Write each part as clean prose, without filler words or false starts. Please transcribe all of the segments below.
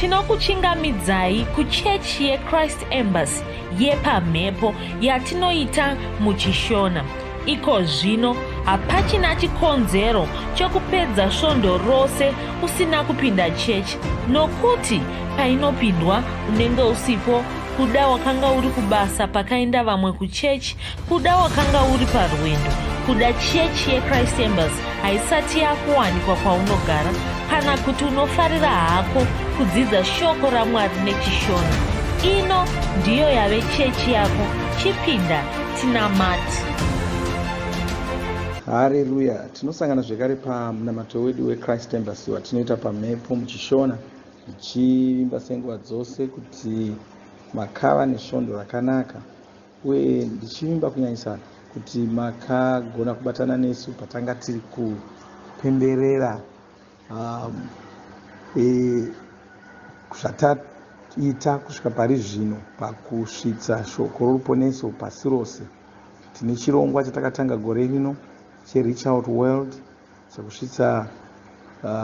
tinokuchingamidzai kuchechi yeChrist Embassy yepamhepo yatinoita muchishona. Iko zvino hapachina chikonzero chokupedza svondo rose usina kupinda chechi, nokuti painopindwa unenge usipo, kuda wakanga uri kubasa pakaenda vamwe kuchechi, kuda wakanga uri parwendo, kuda chechi yeChrist Embassy haisati yakuwanikwa kwaunogara, kana kuti unofarira hako kudzidza shoko raMwari nechishona. Ino ndiyo yave chechi yako. Chipinda tinamati. Haleluya. Tinosangana zvekare pamunamato wedu weChrist Embassy watinoita pamhepo muchishona, tichivimba senguva dzose kuti makava nesvondo rakanaka, uye ndichivimba kunyanyisa kuti makagona kubatana nesu patanga tiri kupemberera zvataita kusvika pari zvino pakusvitsa shoko roruponeso pasi rose. Tine chirongwa chatakatanga gore rino che-Reach Out World chekusvitsa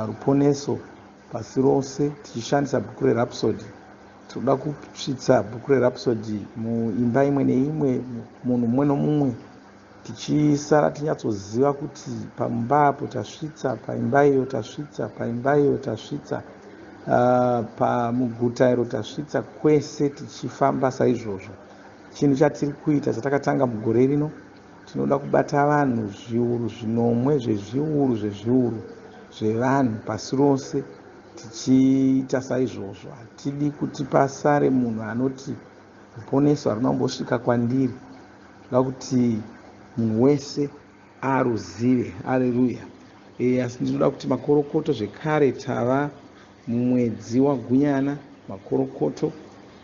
ruponeso pasi rose tichishandisa bhuku reRhapsody. Tinoda kusvitsa bhuku reRhapsody muimba imwe neimwe, munhu mumwe nomumwe, tichisara tinyatsoziva kuti pamumba apo tasvitsa, paimba iyo tasvitsa, paimba iyo tasvitsa, pamuguta iro tasvitsa, kwese tichifamba saizvozvo. Chinhu chatiri kuita chatakatanga mugore rino, tinoda kubata vanhu zviuru zvinomwe zvezviuru zvevanhu pasi rose tichiita saizvozvo. Hatidi kuti pasare munhu anoti ruponeso haruna kumbosvika kwandiri. Toda kuti munhu wese aruzive. Haleluya. Asi ndinoda kuti makorokoto zvekare tava mumwedzi wagunyana, makorokoto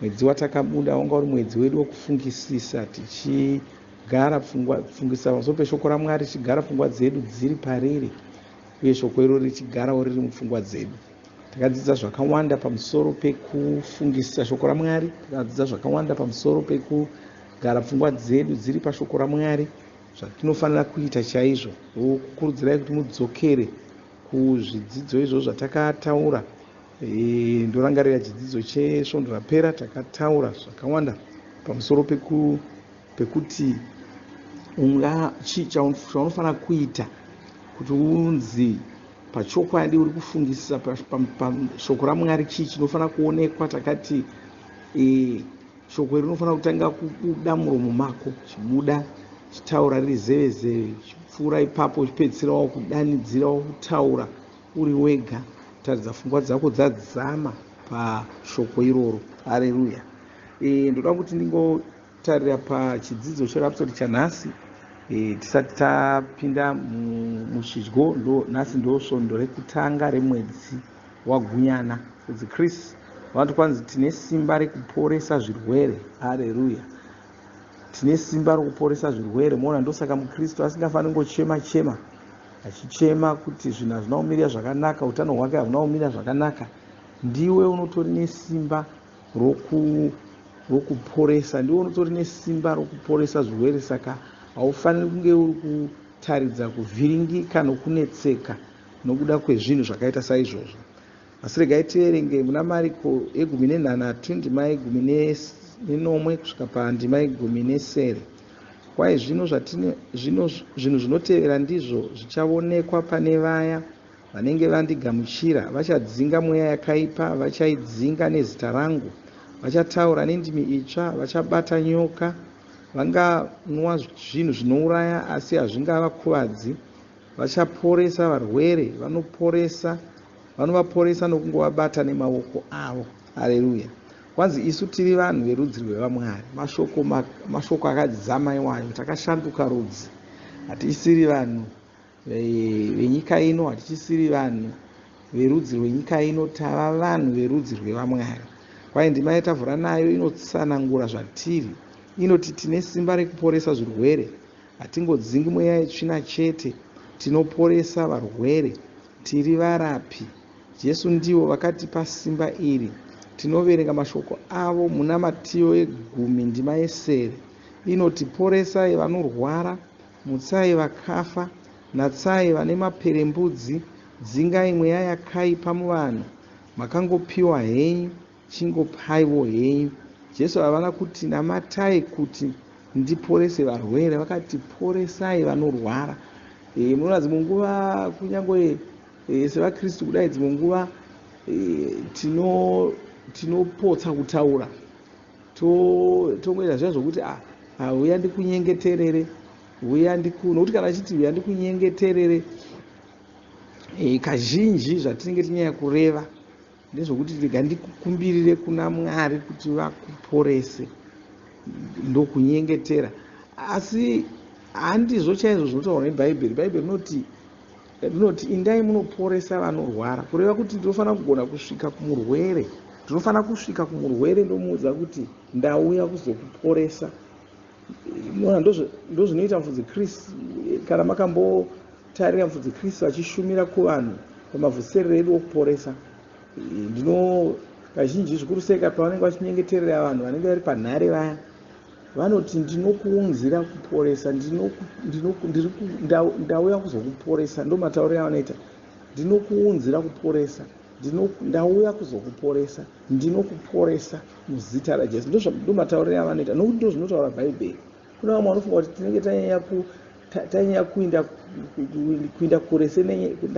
mwedzi watakabuda wanga uri mwedzi wedu wekufungisisa, tichigara fungisisa pamusoro peshoko raMwari, tichigara pfungwa dzedu dziri pariri, uye shoko iro richigarawo riri mupfungwa dzedu. Takadzidza zvakawanda pamusoro pekufungisisa shoko raMwari, takadzidza zvakawanda pamusoro pekugara pfungwa dzedu dziri pashoko raMwari, zvatinofanira kuita chaizvo. Kukurudzirai kuti mudzokere kuzvidzidzo izvo zvatakataura. Ndorangarira chidzidzo chesvondo rapera takataura zvakawanda pamusoro pekuti chaunofanira kuita kuti unzi pachokwadi uri kufungisisa pashoko raMwari chii chinofanira kuonekwa. Takati shoko iri rinofanira kutanga kubuda muromo mako, chibuda chitaura riri zevezeve, chipfuura ipapo chipedzisirawo kudanidzirawo kutaura uri wega, taridza pfungwa dzako dzadzama pashoko iroro. Haleluya. Ndoda kuti ndingotarira pachidzidzo cheRhapsody chanhasi tisati tapinda muchidyo. Nhasi ndo svondo rekutanga remwedzi wagunyana. Kudzi Chris vanoti kwanzi tine simba rekuporesa zvirwere. Haleluya. Tine simba rekuporesa zvirwere. Mona ndosaka muKristu asingafaniri kungochema achichema kuti zvinhu hazvina kumirira zvakanaka, utano hwake hazvina kumirira zvakanaka. Ndiwe unotori nesimba rokuporesa, ndiwe unotori nesimba rokuporesa zvirwere. Saka haufaniri kunge uri kutaridza kuvhiringika nokunetseka nokuda kwezvinhu zvakaita saizvozvo. Asi regai tierenge muna Mariko 14 ndima 14 kusvika pandima 19. Kwai zvinhu zvinotevera ndizvo zvichaonekwa pane vaya vanenge vandigamuchira. Vachadzinga mweya yakaipa, vachaidzinga nezita rangu, vachataura nendimi itsva, vachabata nyoka, vanganwa zvinhu zvinouraya asi hazvingavakuvadzi, vachaporesa varwere, vanovaporesa nokungovabata nemaoko avo. Haleluya. Kwanzi isu tiri vanhu verudzi rwevaMwari. Mashoko akadzama iwayo, takashanduka rudzi. Hatisiri vanhu venyika ino, hatichisiri vanhu verudzi rwenyika ino, tava vanhu verudzi rwevaMwari. Kwai ndima yatavhura nayo inotsanangura zvatiri. Inoti tine simba rekuporesa zvirwere. Hatingodzingi mweya yetsvina chete, tinoporesa varwere, tiri varapi. Jesu ndivo vakatipa simba iri. Tinoverenga mashoko avo muna Matiyo 10 ndima 9. Inoti poresai vanorwara, mutsai vakafa, natsai vane maperembudzi, dzingai mweya yakaipa muvanhu, makangopiwa henyu, chingopaiwo henyu. Jesu havana kuti namatai kuti ndiporese varwere, vakati poresai vanorwara. Munoona dzimwe nguva kunyange sevakristu kudai, dzimwe nguva tinopotsa kutaura, tongoita zviya zvokuti uya ndikunyengeterere, nokuti kana achiti uya ndikunyengeterere, kazhinji zvatinenge tinyanya kureva ndezvokuti rega ndikukumbirire kuna Mwari kuti vakuporese, ndokunyengetera. Asi handizvo chaizvo zvinotaurwa nebhaibheri. Bhaibheri rinoti indai munoporesa vanorwara, kureva kuti tinofanira kugona kusvika kumurwere. Tinofanira kusvika kumurwere ndomuudza kuti ndauya kuzokuporesa. Ndozvinoita mufudzi Kristu. Kana makambotarira mufudzi Kristu achishumira kuvanhu pamavhuserero edu okuporesa, kazhinji zvikuru seka pavanenge vachinyengeterera vanhu vanenge vari panhare vaya, vanoti ndinokuunzira kuporesa, ndauya kuzokuporesa. Ndo matauriro avanoita, ndinokuunzira kuporesa, ndauya kuzokuporesa, ndinokuporesa muzita raJesu. Ndo matauriro avanoita, nokuti ndo zvinotaura bhaibheri. Kuna vamwe vanofunga kuti tinenge tanyanya kuinda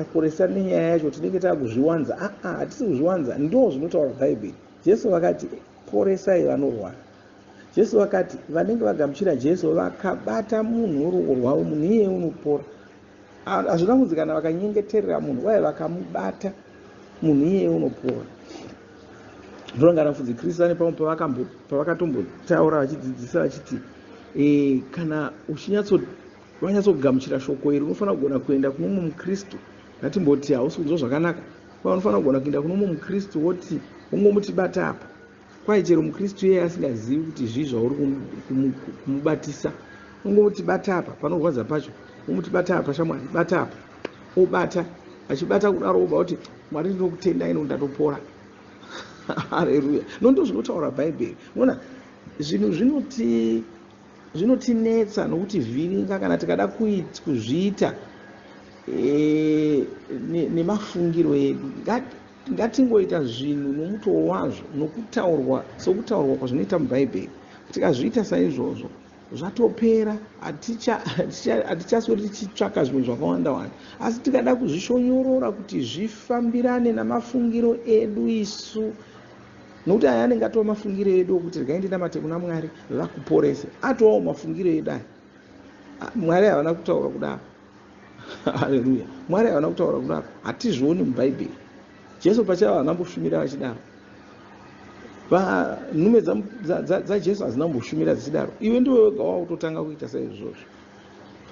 kuresa nenyaya yacho, tinenge taakuzviwanza. Hatisi kuzviwanza, ndo zvinotaura bhaibheri. Jesu vakati poresai vanorwara. Jesu vakati vanenge vagamuchira Jesu vakabata munhu noruoko rwavo, munhu iye unopora. Hazvina kunzi kana vakanyengeterera munhu uye vakamubata, munhu iye unopora. Ndorangana mufudzi Kristu ane pamwe pavakatombotaura vachidzidzisa vachiti, kana wanyatsogamuchira shoko iri, unofanira kugona kuenda kuno mumwe mukristu. Ngatimboti hausi kunzwa zvakanaka, unofanira kugona kuenda kuno mumwe mukristu woti ungomutibata apa. Kwai chero mukristu iye asingazivi kuti zvii zvauri kumubatisa, ungomutibata apa, panorwadza pacho umutibata apa, shamwari bata apa. Obata, achibata kudaro obva kuti Mwari ndinokutendai ndatopora. Haleluya. Ndo zvinotaura bhaibheri. Unaona zvinhu zvinotinetsa nokuti vhiringa kana tikada kuzviita nemafungiro edu. Ngatingoita zvinhu nomutoo wazvo, nokutaurwa sokutaurwa kwazvinoita mubhaibheri. Tikazviita saizvozvo zvatopera, hatichasweri tichitsvaka zvimwe zvakawanda wanda. Asi tikada kuzvishonyorora kuti zvifambirane namafungiro edu isu, nokuti aya anenge atova mafungiro edu okuti regai namate kuna Mwari vakuporese, atovawo mafungiro edu aya. Mwari havana kutaura kudaro. Haleluya. Mwari havana kutaura kudaro, hatizvioni mubhaibheri. Jesu pachavo havana kumbosvumira vachidaro. Nhume dzaJesu hadzina kumboshumira dzichidaro. Iwe ndiwe wega wautotanga kuita saizvozvo.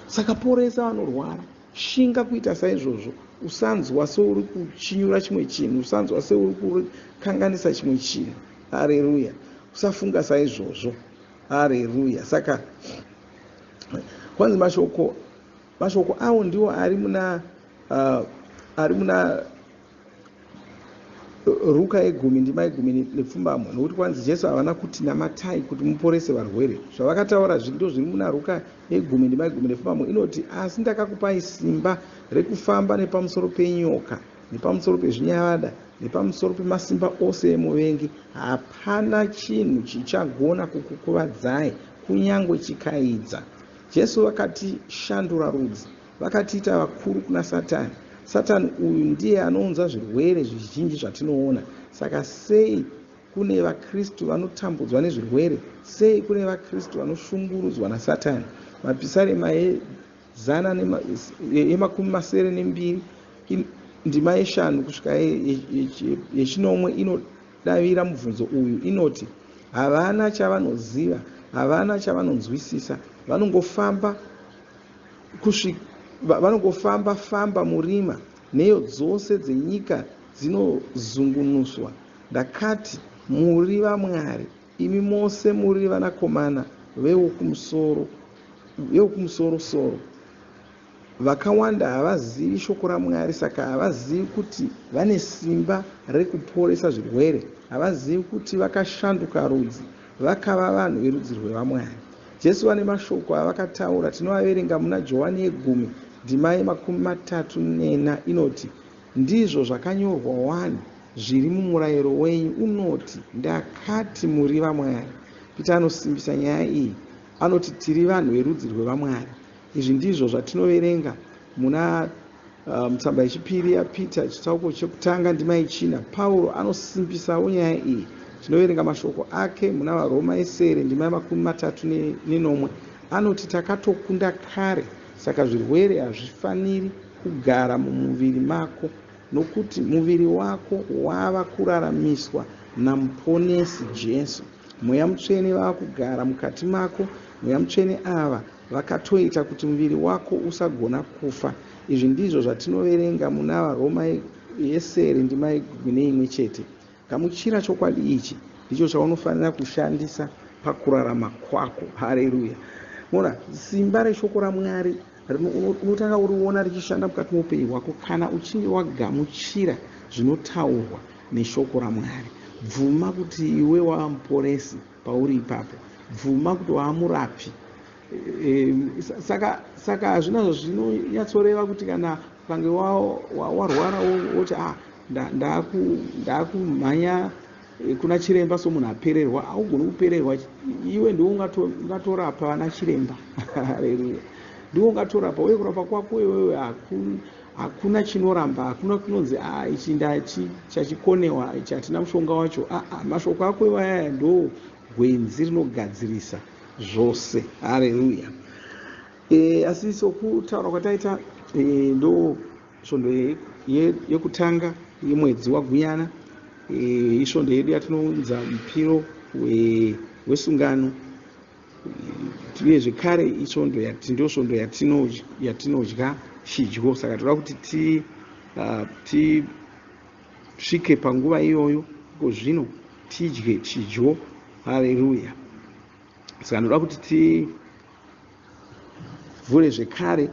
Saka poresa vanorwara, shinga kuita saizvozvo. Usanzwa seuri kuchinyura chimwe chinhu, usanzwa seuri kukanganisa chimwe chinhu. Haleluya. Usafunga saizvozvo. Haleluya. Saka kwanzi mashoko awo ndiwo ari muna Ruka 10:10, nokuti kwanzi Jesu havana kuti namatai kuti muporese varwere. Zvavakataura ndo zviri muna Ruka 10:10 inoti, asi ndakakupai simba rekufamba nepamusoro penyoka, nepamusoro pezvinyavada, nepamusoro pemasimba ose emuvengi. Hapana chinhu chichagona kukukuvadzai, kunyange chikaidza. Jesu vakati shandura rudzi, vakatiita vakuru kuna Satani. Satani uyu ndiye anounza zvirwere zvizhinji zvatinoona. Saka sei kune vakristu vanotambudzwa nezvirwere? Sei kune vakristu vanoshungurudzwa naSatani? Mapisarema e10:72 ndima 5 kusvika 9 inodavira mubvunzo uyu. Inoti havana chavanoziva, havana chavanonzwisisa, vanongofamba murima, nheyo dzose dzenyika dzinozungunuswa. Ndakati muri vaMwari, imi mose muri vanakomana vekumusoro-soro. Vakawanda havazivi shoko raMwari, saka havazivi kuti vane simba rekuporesa zvirwere. Havazivi kuti vakashanduka rudzi, vakava vanhu verudzi rwevaMwari. Jesu vane mashoko avakataura, tinoaverenga muna Johani 10:34 inoti, ndizvo zvakanyorwa 1 zviri mumurayiro wenyu unoti, ndakati muri vaMwari. Pita anosimbisa nyaya iyi, anoti tiri vanhu verudzi rwevamwari. Izvi ndizvo zvatinoverenga muna mutsamba yechipiri yaPita chitsauko chekutanga ndima yechina. Pauro anosimbisawo nyaya iyi. Tinoverenga mashoko ake muna vaRoma esere ndima ya34. Anoti takatokunda kare, saka zvirwere hazvifaniri kugara mumuviri mako, nokuti muviri wako wava kuraramiswa namuponesi Jesu. Mweya mutsvene wava kugara mukati mako. Mweya mutsvene ava vakatoita kuti muviri wako usagona kufa. Izvi ndizvo zvatinoverenga muna vaRoma yesere ndima ye11. Gamuchira chokwadi ichi, ndicho chaunofanira kushandisa pakurarama kwako. Haleluya! Mona simba reshoko raMwari unotanga uriona richishanda mukati muupenyu hwako kana uchinge wagamuchira zvinotaurwa neshoko raMwari. Bvuma kuti iwe wamuporesi pauri ipapo. Bvuma kuti waamurapi. Saka hazvinazvo zvinonyatsoreva kuti kana ukange warwara woti ndakumhanya kuna chiremba somunhu apererwa. Haugoni kupererwa. Iwe ndiwe ungatorapa vana chiremba. Haleluya! Ndiwe ungatorapa. Uye kurapa kwako iwewe hakuna chinoramba. Hakuna kunonzi ichi ndachikonewa, ichi hatina mushonga wacho. Mashoko ako iwaya ndo gwenzi rinogadzirisa zvose. Haleluya! Asi sokutaura kwataita ndo svondo yekutanga yemwedzi waGuyana. Isvondo yedu yatinounza mupiro wesungano. Tiye zvekare isvondo ndio svondo yatinodya chidyo. Saka toda kuti tisvike panguva iyoyo ko zvino tidye chidyo. Haleluya! Saka ndoda kuti tivhure zvekare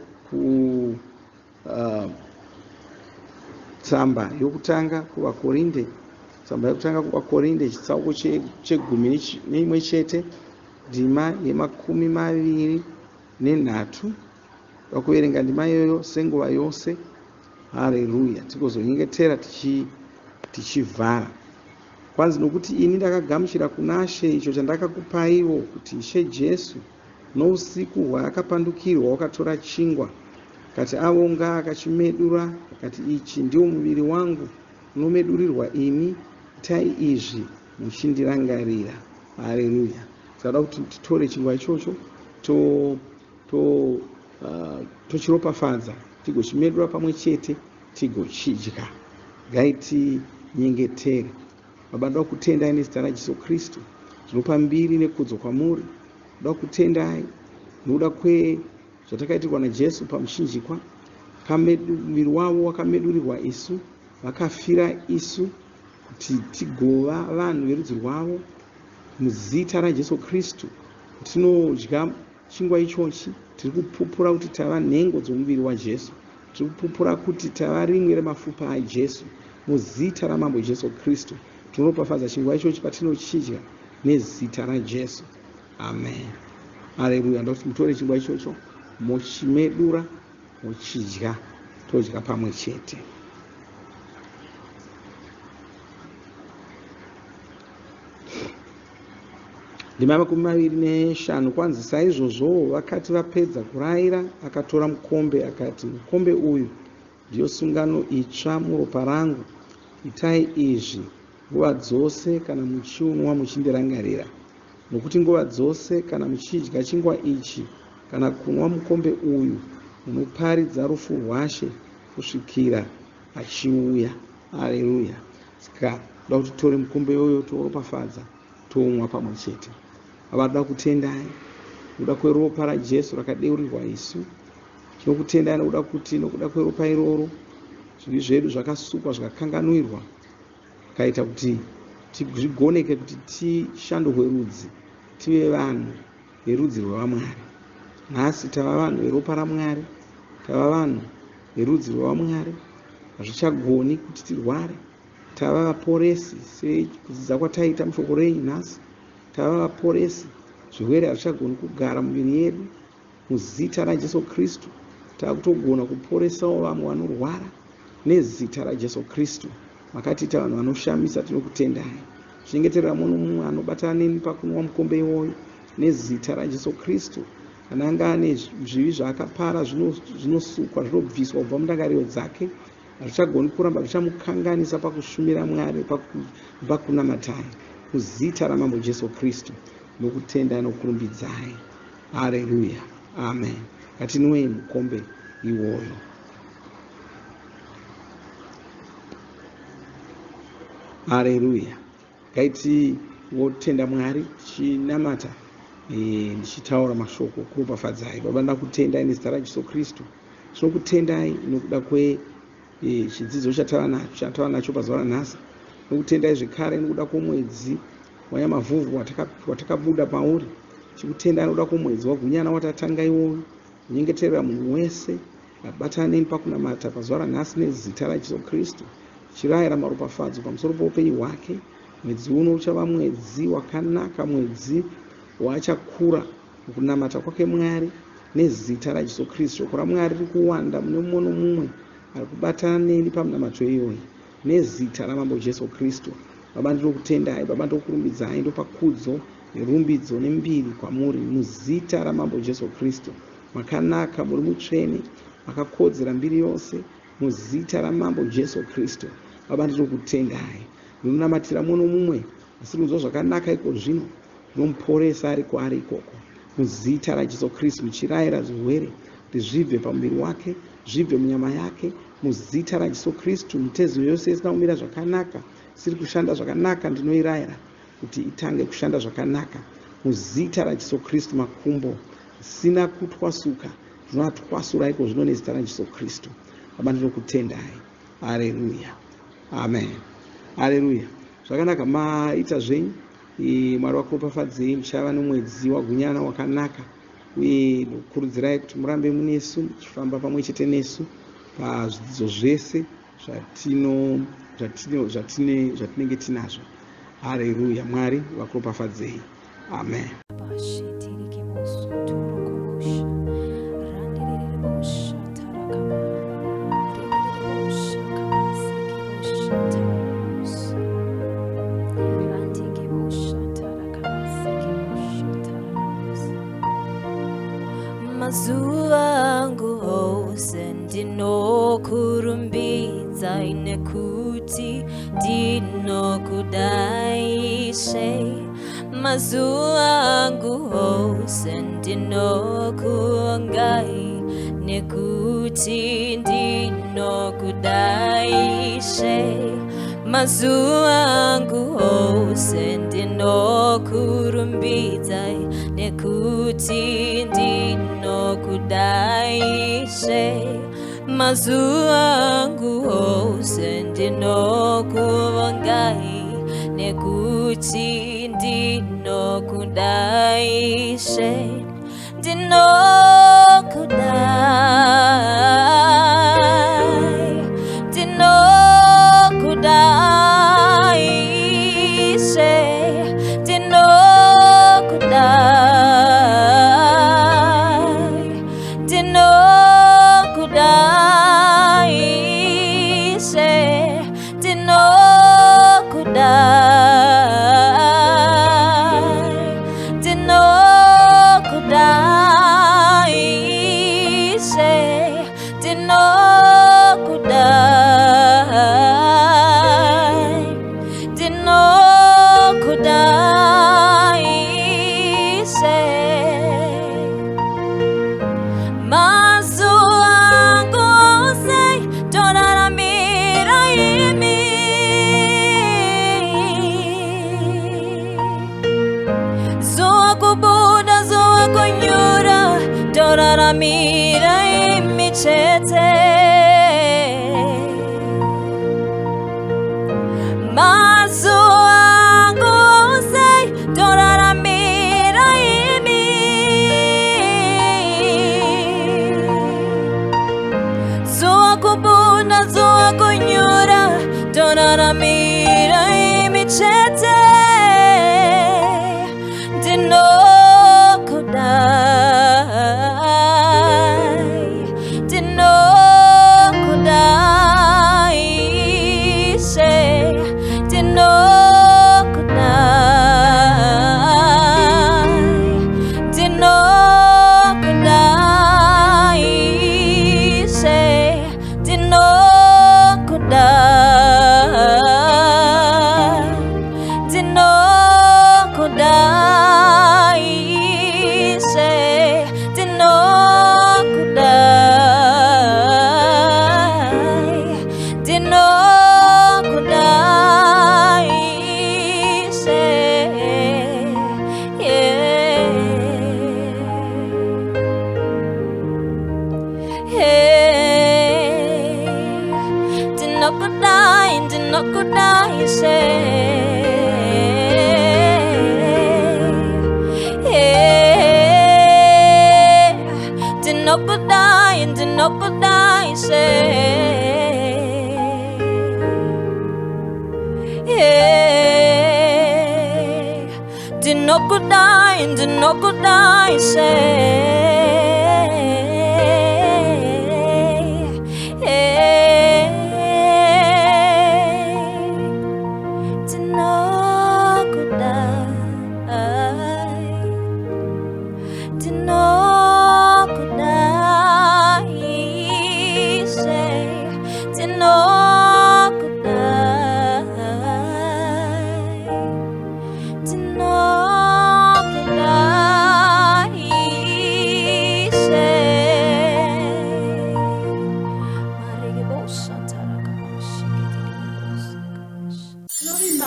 tsamba yokutanga kuvakorinde. Tsamba yokutanga kuvakorinde chitsauko che11 ndima ye23. Pakuverenga ndima iyoyo senguva yose. Haleluya! Tikozonyengetera tichivhara. Kwanzi nokuti ini ndakagamuchira kuna She icho chandakakupaiwo, kuti She Jesu nousiku hwaakapandukirwa wakatora chingwa, akati avonga akachimedura, akati ichi ndiwo muviri wangu unomedurirwa imi, itai izvi muchindirangarira. Haleluya! Saka kuti titore chingwa ichocho tochiropafadza, tigochimedura pamwe chete, tigochidya. Ngaitinyengetere. Baba, ndoda kutendai nezita raJesu Kristu. Tinopa mbiri nekudzo kwamuri. Ndoda kutendai nokuda zvatakaitirwa naJesu pamuchinjikwa. Muviri wavo wakamedurirwa isu, vakafira isu kuti tigova vanhu verudzi rwavo. Muzita raJesu Kristu tinodya chingwa ichochi, tiri kupupura kuti tava nhengo dzomuviri waJesu. Tiri kupupura kuti tava rimwe remafupa aJesu. Muzita ramambo Jesu Kristu tinoropafadza chingwa ichochi patinochidya nezita raJesu. Amen. Haleluya! Ndokuti mutore chingwa ichocho, mochimedura, mochidya, todya pamwe chete. Ndima 25. Kwanzi saizvozvo vakati vapedza kurayira, akatora mukombe akati, mukombe uyu ndiyo sungano itsva muropa rangu. Itai izvi nguva dzose kana muchiunwa muchindirangarira. Nokuti nguva dzose kana muchidya chingwa ichi kana kunwa mukombe uyu, munoparidza rufu rwaShe kusvikira achiuya. Haleluya! Saka ndoda kuti tore mukombe uyo toropafadza, tomwa pamwe chete. Baba, ndoda kutendai nokuda kweropa raJesu rakadeurirwa isu. Tinokutendai nokuda kweropa iroro zvivi zvedu zvakasukwa zvakakanganwirwa, kaita kuti zvigoneke kuti tishandurwe rudzi, tive vanhu verudzi rwevamwari. Nhasi tava vanhu veropa raMwari, tava vanhu verudzi rwevamwari. Hazvichagoni kuti tirware. Tava vaporesi sekudzidza kwataita mushoko renyu nhasi. Tava vaporesi. Zvirwere hazvichagoni kugara muviri yedu. Muzita raJesu Kristu tava kutogona kuporesawo vamwe vanorwara nezita raJesu Kristu. makatiita vanhu vanoshamisa, tinokutendai. Chengeterera muno mumwe anobatana neni pakunwa mukombe iwoyo nezita raJesu Kristu. Kana anga ane zvivi zvaakapara zvinosukwa, zvinobviswa kubva mundangariro dzake, hazvichagoni kuramba zvichamukanganisa pakushumira Mwari, pakunamatai. Muzita ramambo Jesu Kristu nokutendai nokurumbidzai. Haleluya, amen. Ngatinwei mukombe iwoyo. Haleluya. Ngaiti wotenda Mwari chinamata ndichitaura mashoko okuropafadzai. Baba, ndakutendai nezita raJesu Kristu. Tinokutendai nokuda chidzidzo chatava nacho pazuva ranhasi. Tinokutendai zvekare nokuda kwomwedzi wanyamavhuvhu watakabuda pauri. Tichikutendai nokuda kwomwedzi wagunyana watatanga iwoyo. Kunyengeterera munhu wese abatana neni pakunamata pazuva ranhasi nezita raJesu Kristu. Chirayira maropafadzo pamusoro poupenyu hwake. Mwedzi uno uchava mwedzi wakanaka, mwedzi waachakura mukunamata kwake Mwari nezita raJesu Kristu. Shoko raMwari riri kuwanda mune mumwe nomumwe ari kubatana neni pamunamato iyoyi nezita ramambo Jesu Kristu. Baba, ndinokutendai. Baba, ndokurumbidzai. Ndopakudzo nerumbidzo nembiri kwamuri muzita ramambo Jesu Kristu. Makanaka, muri mutsvene, makakodzera mbiri yose muzita ramambo Jesu Kristu. Baba, ndinokutendai. Ndinonamatira muno mumwe asiri kunzwa zvakanaka iko zvino, ndinomuporesa ariko ari ikoko muzita raJesu Kristu. Muchirayira zvirwere kuti zvibve pamuviri wake, zvibve munyama yake muzita raJesu Kristu. Mitezo yose isina kumira zvakanaka, isiri kushanda zvakanaka, ndinoirayira kuti itange kushanda zvakanaka muzita raJesu Kristu. Makumbo sina kutwasuka, ndinoatwasura iko zvino nezita raJesu Kristu. Baba, ndinokutendai. Haleluya, amen. Haleluya. Zvakanaka, maita zvenyu. Mwari wakuropafadzei. Muchava nomwedzi wagunyana wakanaka, uye ndokukurudzirai kuti murambe munesu, muchifamba pamwe chete nesu pazvidzidzo zvese zvatinenge tinazvo. Haleluya. Mwari wakuropafadzei. Amen. Mazuva angu ose ndinokurumbidza, nekuti ndinokudaishe. Mazuva angu ose ndinokuongai, nekuti ndinokudaishe. Mazuva angu ose ndinokurumbidza, nekuti ndinokudaishe. Mazuva angu ose ndinokuongai, nekuti ndinokudaishe. Ndinokudai, ndinokudaishe, ndinokudai, ndinokudaishe, ndinokudai, ndinokudaishe, ndinokudai, ndinokudaishe. Mazuva angu ose ndoraramira imi, zuva kubuda zuva kunyura, ndoraramira imi chete. Mazuva angu ose ndoraramira imi, zuva kubuda zuva kunyura, ndoraramira imi chete. Ndinokudai, ndinokudaishe. ndinokudai, ndinokudai,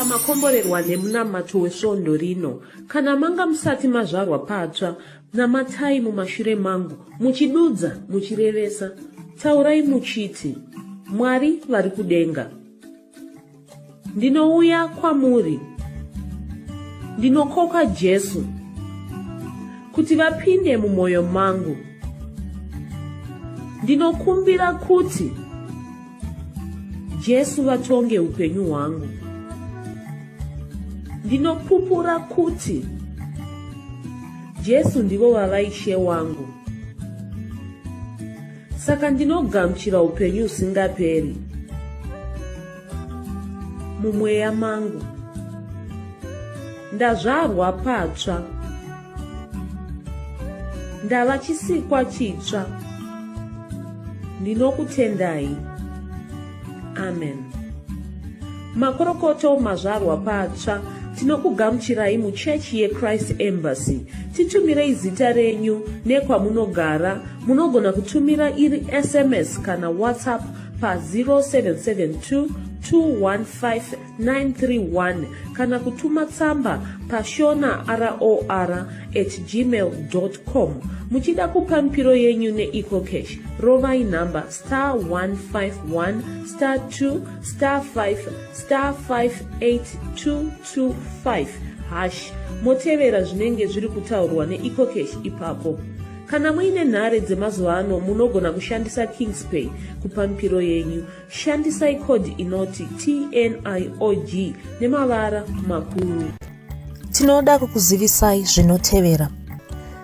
makomborerwa nemunamato wesvondo rino. Kana manga musati mazvarwa patsva, namatai mumashure mangu, muchidudza, muchirevesa, taurai muchiti, Mwari vari kudenga, ndinouya kwamuri, ndinokoka Jesu kuti vapinde mumwoyo mangu. Ndinokumbira kuti Jesu vatonge upenyu hwangu. Ndinopupura kuti Jesu ndivo vavaishe wangu. Saka ndinogamuchira upenyu usingaperi mumweya mangu. Ndazvarwa patsva, ndava chisikwa chitsva. Ndinokutendai. Amen. Makorokoto mazvarwa patsva, tinokugamuchirai muchechi yeChrist Embassy. Titumirei zita renyu nekwamunogara. Munogona kutumira iri SMS kana WhatsApp pa 0772 215 kana kutuma tsamba pa shonaror@gmail.com. Muchida kupa mpiro yenyu neEcocash, rovai namba *151*2*5*58225# motevera zvinenge zviri kutaurwa neEcocash ipapo. Kana muine nhare dzemazuva ano, munogona kushandisa KingsPay kupa mpiro yenyu. Shandisai kodi inoti TNIOG nemavara makuru. Tinoda kukuzivisai zvinotevera.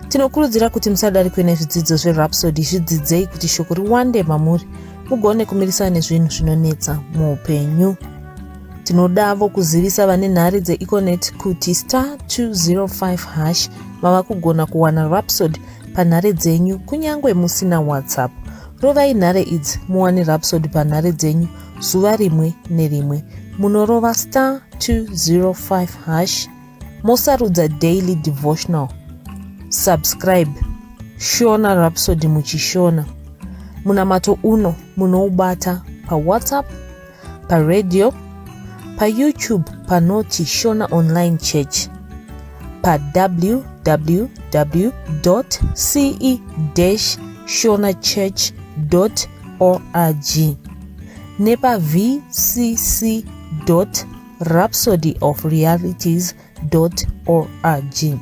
Tinokurudzira kuti musadarikwe nezvidzidzo zveRhapsody. Zvidzidzei kuti shoko riwande mamuri, mugone kumirisana nezvinhu zvinonetsa muupenyu. Tinodavo kuzivisa vane nhare dzeEconet kuti *205# vava kugona kuwana Rhapsody panhare dzenyu kunyangwe musina WhatsApp. Rovai nhare idzi muwane Rhapsody panhare dzenyu zuva rimwe nerimwe. Munorova *205#, mosarudza daily devotional. Subscribe, shona Rhapsody muchishona. Munamato uno munoubata pa WhatsApp, pa radio, pa YouTube panoti Shona Online Church, pa www.ce-shonachurch.org, nepa vcc.rhapsodyofrealities.org.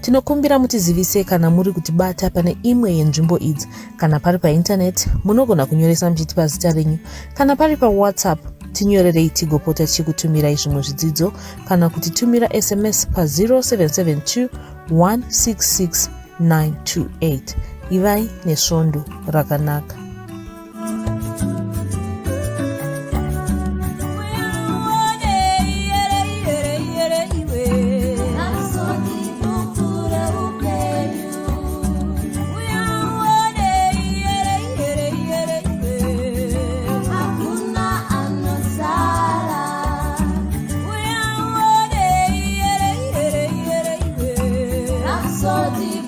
Tinokumbira mutizivise kana muri kutibata pane imwe yenzvimbo idzi. Kana pari pa internet, munogona kunyoresa muchiti pazita renyu. Kana pari pa WhatsApp, tinyorerei tigopota tichikutumirai zvimwe zvidzidzo, kana kutitumira SMS pa 0772 166 928. Ivai nesvondo rakanaka. Vakati